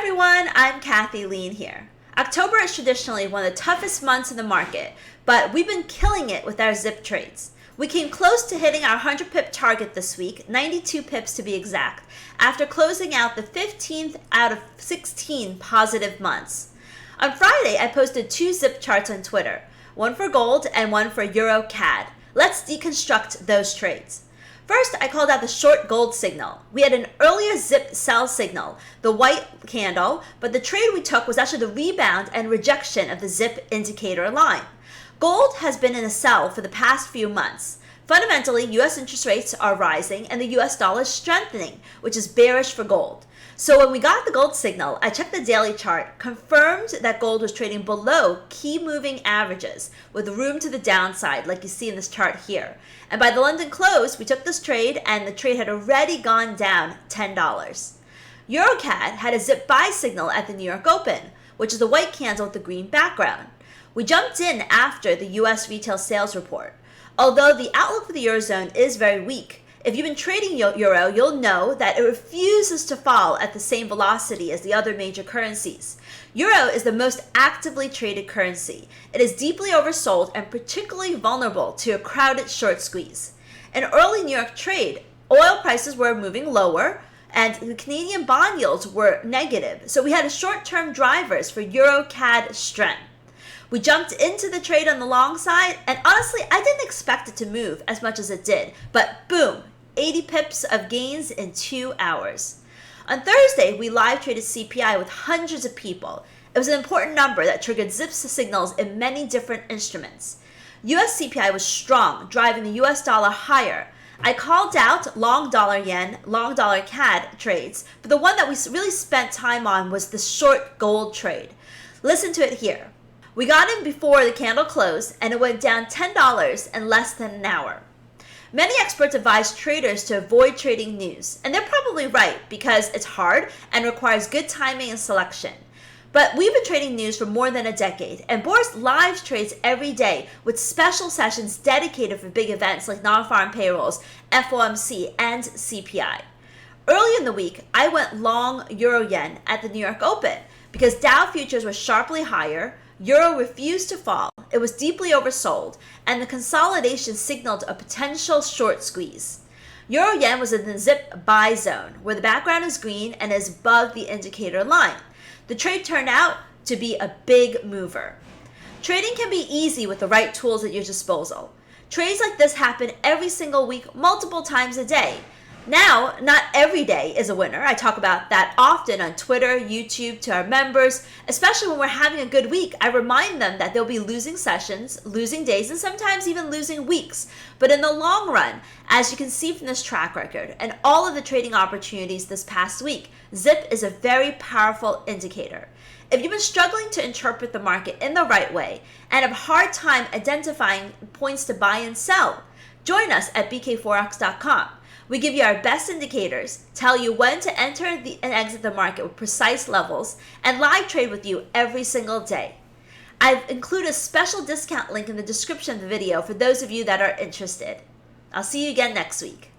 everyone, I'm Lien here. October is traditionally one of the toughest months in the market, but we've been killing it with our zip trades. We came close to hitting our 100 pip target this week, 92 pips to be exact, after closing out the 15th out of 16 positive months. On Friday, I posted 2 zip charts on Twitter, one for gold and one for Euro CAD. Let's deconstruct those trades. First, I called out the short gold signal. We had an earlier zip sell signal, the white candle, but the trade we took was actually the rebound and rejection of the zip indicator line. Gold has been in a sell for the past few months. Fundamentally, U.S. interest rates are rising and the U.S. dollar is strengthening, which is bearish for gold. So when we got the gold signal, I checked the daily chart, confirmed that gold was trading below key moving averages with room to the downside like you see in this chart here. And by the London close, we took this trade and the trade had already gone down $10. EuroCAD had a zip buy signal at the New York Open, which is the white candle with the green background. We jumped in after the U.S. retail sales report. Although the outlook for the Eurozone is very weak, if you've been trading euro, you'll know that it refuses to fall at the same velocity as the other major currencies. Euro is the most actively traded currency. It is deeply oversold and particularly vulnerable to a crowded short squeeze. In early New York trade, oil prices were moving lower and the Canadian bond yields were negative, so we had short-term drivers for Euro CAD strength. We jumped into the trade on the long side, and honestly, I didn't expect it to move as much as it did, but boom, 80 pips of gains in 2 hours. On Thursday, we live traded CPI with hundreds of people. It was an important number that triggered zip signals in many different instruments. US CPI was strong, driving the US dollar higher. I called out long dollar yen, long dollar CAD trades, but the one that we really spent time on was the short gold trade. Listen to it here. We got in before the candle closed and it went down $10 in less than an hour. Many experts advise traders to avoid trading news, and they're probably right because it's hard and requires good timing and selection. But we've been trading news for more than a decade, and Boris live trades every day with special sessions dedicated for big events like non-farm payrolls, FOMC, and CPI. Early in the week, I went long Euro Yen at the New York Open because Dow futures were sharply higher, Euro refused to fall, it was deeply oversold, and the consolidation signaled a potential short squeeze. Euro Yen was in the zip buy zone, where the background is green and is above the indicator line. The trade turned out to be a big mover. Trading can be easy with the right tools at your disposal. Trades like this happen every single week, multiple times a day. Now, not every day is a winner. I talk about that often on Twitter, YouTube, to our members, especially when we're having a good week. I remind them that they'll be losing sessions, losing days, and sometimes even losing weeks. But in the long run, as you can see from this track record and all of the trading opportunities this past week, zip is a very powerful indicator. If you've been struggling to interpret the market in the right way and have a hard time identifying points to buy and sell, join us at bkforex.com. We give you our best indicators, tell you when to enter and exit the market with precise levels, and live trade with you every single day. I've included a special discount link in the description of the video for those of you that are interested. I'll see you again next week.